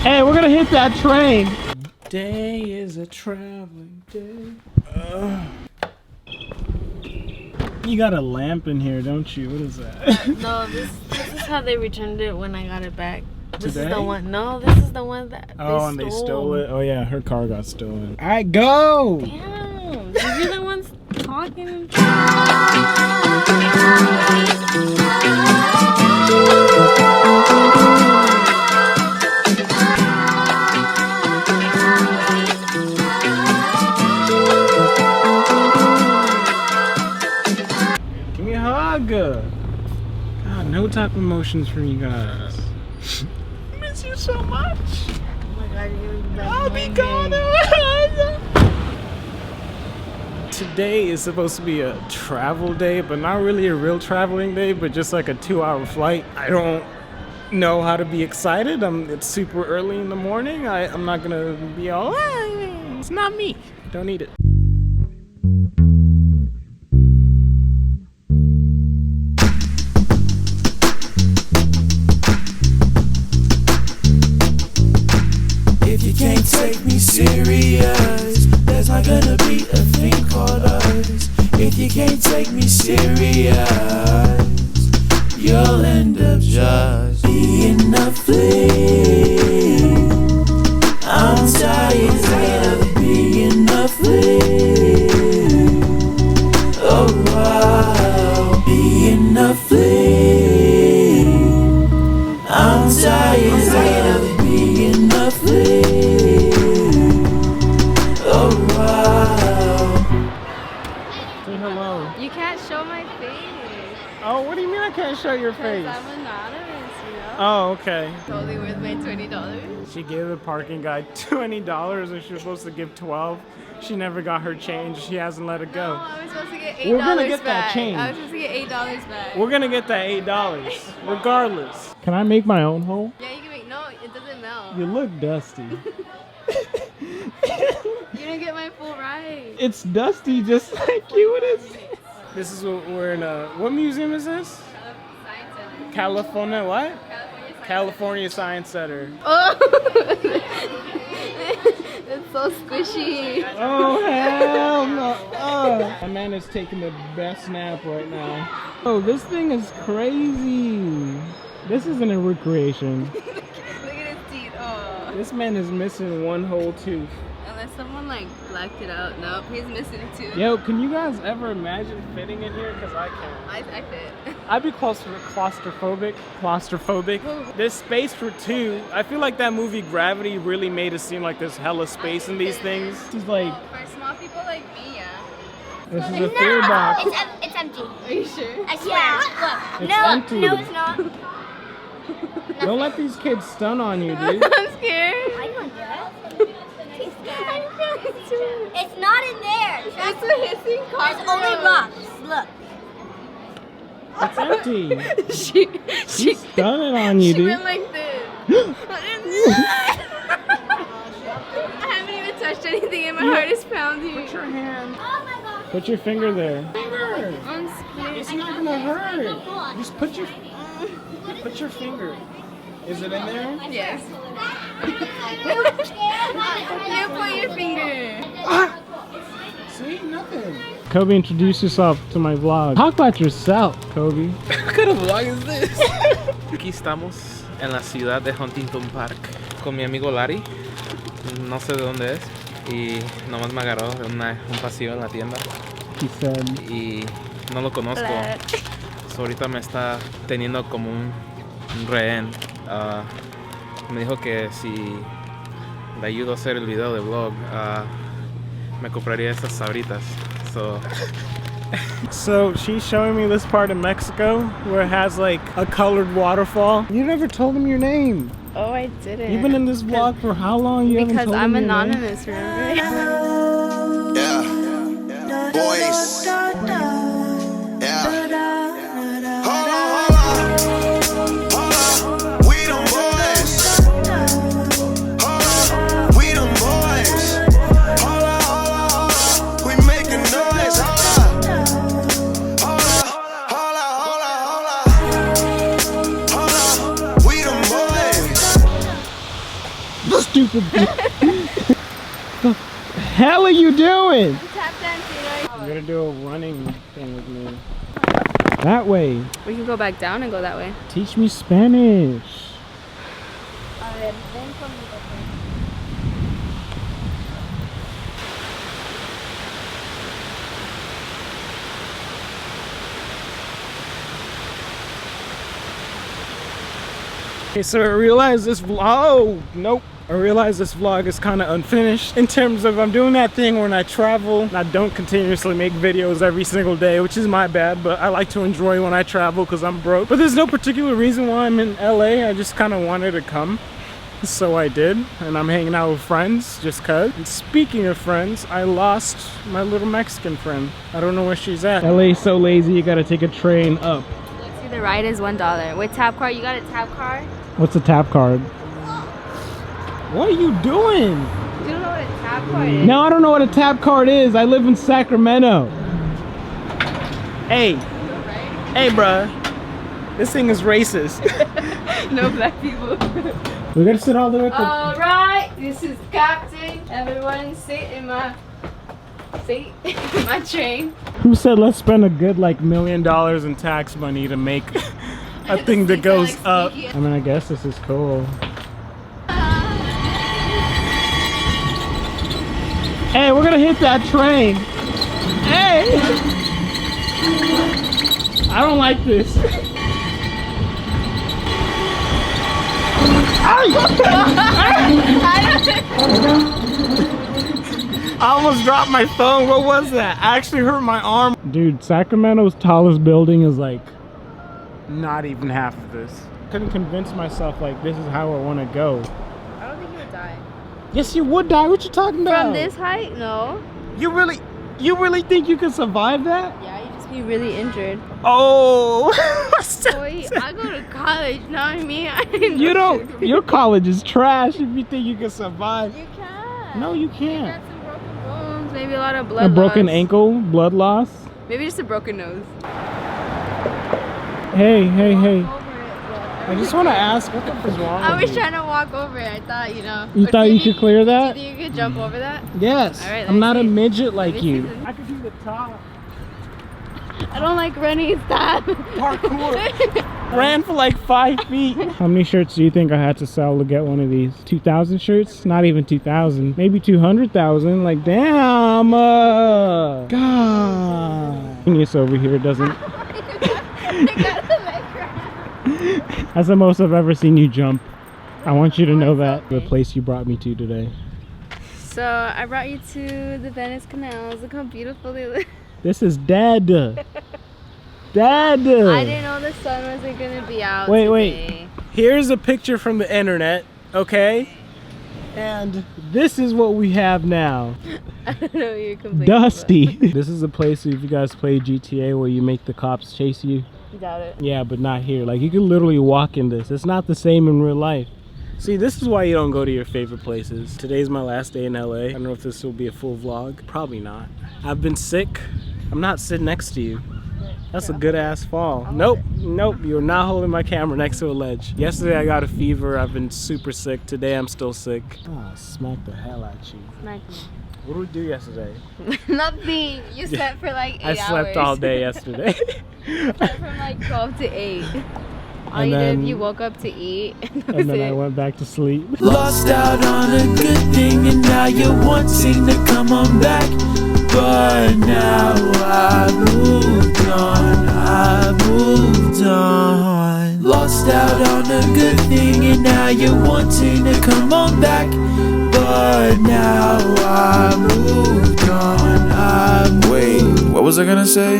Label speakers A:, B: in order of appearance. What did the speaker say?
A: Hey, we're gonna hit that train. Day is a traveling day. You got a lamp in here, don't you? What is that?
B: No, this is how they returned it when I got it back. This
A: Today?
B: is the one. No, this is the one that
A: and they stole it? Oh yeah, her car got stolen. Alright, go!
B: Damn, you're the ones talking.
A: Give me a hug! God, no type of emotions from you guys. I miss you so much.
B: Oh my god, you're back.
A: I'll be gone. Today is supposed to be a travel day, but not really a real traveling day, but just like a 2-hour flight. I don't know how to be excited. It's super early in the morning. I'm not gonna be all, it's not me. Don't need it.
C: If you can't take me serious, there's not gonna be a thing called us. If you can't take me serious, you'll end up just being a fling. I'm tired of being a fling. Oh wow, being a fling. I'm tired of being a fling. Oh wow.
A: Say hello.
B: You can't show my face.
A: Oh, what do you mean I can't show your face?
B: Because I'm anonymous, you know?
A: Oh, okay.
B: Totally worth my $20.
A: She gave the parking guy $20 and she was supposed to give $12. She never got her change. She hasn't let it go.
B: No, I was supposed to get $8
A: We're gonna get
B: back.
A: that change.
B: I was supposed to get $8 back.
A: We're gonna get that $8, regardless. Can I make my own hole?
B: Yeah, you can make. No, it doesn't melt.
A: You look dusty.
B: You didn't get my full ride.
A: It's dusty just like you. What is this? Is what we're in what museum is this?
B: Science Center.
A: California what?
B: California Science
A: California Science Center.
B: Oh! It's so squishy.
A: Oh hell no! Oh. My man is taking the best nap right now. Oh, this thing is crazy. This isn't a recreation.
B: Look at his teeth. Oh.
A: This man is missing one whole tooth.
B: Unless someone like blacked it out. Nope, he's missing a tooth.
A: Yo, can you guys ever imagine fitting in here? Because I can't.
B: I fit.
A: I'd be claustrophobic. There's space for two. I feel like that movie Gravity really made it seem like there's hella space in these things. This is like,
B: For small people like me, yeah.
A: this is a food box.
D: It's empty.
B: Are you sure?
D: I swear. Look.
A: It's empty.
D: No, it's not.
A: Don't let these kids stun on you, dude.
B: I'm scared.
D: I don't do it.
B: I'm scared.
D: It's not in there.
B: It's a hissing
D: There's
B: cockroach.
D: only rocks. Look.
A: It's empty.
B: She's
A: She's stunning on you,
B: she
A: dude.
B: went like this. I haven't even touched anything and my heart is pounding.
A: Put your hand.
D: Oh my god.
A: Put your finger there.
B: I'm scared.
A: It's not gonna hurt. Just put your finger. Is it in there?
B: Yes. You put your finger.
A: See, nothing. Kobe, introduce yourself to my vlog. Talk about yourself, Kobe.
E: What kind of vlog is this? Aquí estamos en la ciudad de Huntington Park con mi amigo Larry. No sé de dónde es y nomás me agarró de un pasillo en la tienda
A: He said.
E: y no lo conozco. So, ahorita me está teniendo como un rehén. Me dijo que si le ayudo a hacer el video de vlog, me compraría esas sabritas.
A: So she's showing me this part of Mexico where it has like a colored waterfall. You never told him your name.
B: Oh, I didn't.
A: You've been in this vlog for how long? You haven't
B: Because
A: told
B: I'm
A: him your name?
B: anonymous, remember?
F: Yeah. Boys. Yeah. Hold on, hold on. Hold on. We them boys. Hold on. We them boys. Hold on, hold on, hold on. We making noise. Hold on. Hold on. Hold on, hold on, hold on. Hold on. We them boys.
A: stupid. The hell are you doing?
B: Tap dancing, right?
A: I'm gonna do a running thing with me. That way.
B: We can go back down and go that way.
A: Teach me Spanish. Okay, so I realize this vlog. Oh, nope. I realize this vlog is kind of unfinished in terms of I'm doing that thing when I travel and I don't continuously make videos every single day, which is my bad, but I like to enjoy when I travel because I'm broke. But there's no particular reason why I'm in LA. I just kind of wanted to come. So I did, and I'm hanging out with friends just cuz. And speaking of friends, I lost my little Mexican friend. I don't know where she's at. LA's so lazy, you gotta take a train up.
B: Let's see, the ride is $1. With tap card, you got a tap card?
A: What's a tap card? What are you doing?
B: You don't know what a tap card is?
A: No, I don't know what a tap card is. I live in Sacramento. Hey. Hey, bruh. This thing is racist.
B: No black people.
A: We gotta sit all the way up.
B: Alright, this is Captain. Everyone sit in my seat, in my train.
A: Who said let's spend a good like $1 million in tax money to make a thing that goes up? I mean, I guess this is cool. Hey, we're gonna hit that train. Hey! I don't like this. I almost dropped my phone. What was that? I actually hurt my arm. Dude, Sacramento's tallest building is like not even half of this. Couldn't convince myself like this is how I want to go.
B: I don't think you would die.
A: Yes, you would die. What you talking about?
B: From this height? No.
A: You really think you can survive that?
B: Yeah, you just be really injured.
A: Oh.
B: Boy, I go to college, not me.
A: You don't. Your college is trash if you think you can survive.
B: You can.
A: No, you
B: You
A: can't.
B: got some broken bones, maybe a lot of blood
A: A broken
B: loss.
A: ankle, blood loss.
B: Maybe just a broken nose.
A: Hey, hey, hey.
B: Walk over it,
A: I just want to ask, what the fuck is wrong
B: I
A: with
B: was
A: you?
B: trying to walk over it. I thought, you know.
A: You
B: But
A: thought
B: do
A: you could clear that?
B: Do you think you could jump over that?
A: Yes.
B: All right, let
A: I'm
B: me
A: not a
B: see.
A: midget like
B: Let me
A: you.
B: see this.
A: I could do the top.
B: I don't like running. Stop.
A: Parkour. Ran for like 5 feet. How many shirts do you think I had to sell to get one of these? 2,000 shirts? Not even 2,000. Maybe 200,000. Like, damn. God. Genius over here doesn't. That's the most I've ever seen you jump. I want you to know that. The place you brought me to today.
B: So I brought you to the Venice canals. Look how beautiful they look.
A: This is Dad. Dad.
B: I didn't know the sun wasn't gonna be out
A: Wait,
B: today.
A: wait. Here's a picture from the internet, okay? And this is what we have now.
B: I don't know what you're complaining
A: Dusty. This is a place, if you guys play GTA, where you make the cops chase you.
B: about. Doubt it.
A: Yeah, but not here. Like, you can literally walk in this. It's not the same in real life. See, this is why you don't go to your favorite places. Today's my last day in LA. I don't know if this will be a full vlog. Probably not. I've been sick. I'm not sitting next to you. That's a good ass fall. Nope, nope, you're not holding my camera next to a ledge. Yesterday I got a fever. I've been super sick. Today I'm still sick. Oh, smack the hell out you.
B: Smack
A: What did we do yesterday?
B: me. Nothing. You slept for like 8 hours.
A: I slept all day yesterday.
B: You slept from like 12 to 8. All
A: And
B: you
A: then-
B: did, you woke up to eat. And, that
A: And
B: was
A: then I
B: it.
A: went back to sleep.
C: Lost out on a good thing and now you're wanting to come on back. But now I moved on, I moved on. Lost out on a good thing and now you're wanting to come on back. But now I moved on, I moved on. Wait, what was I gonna say?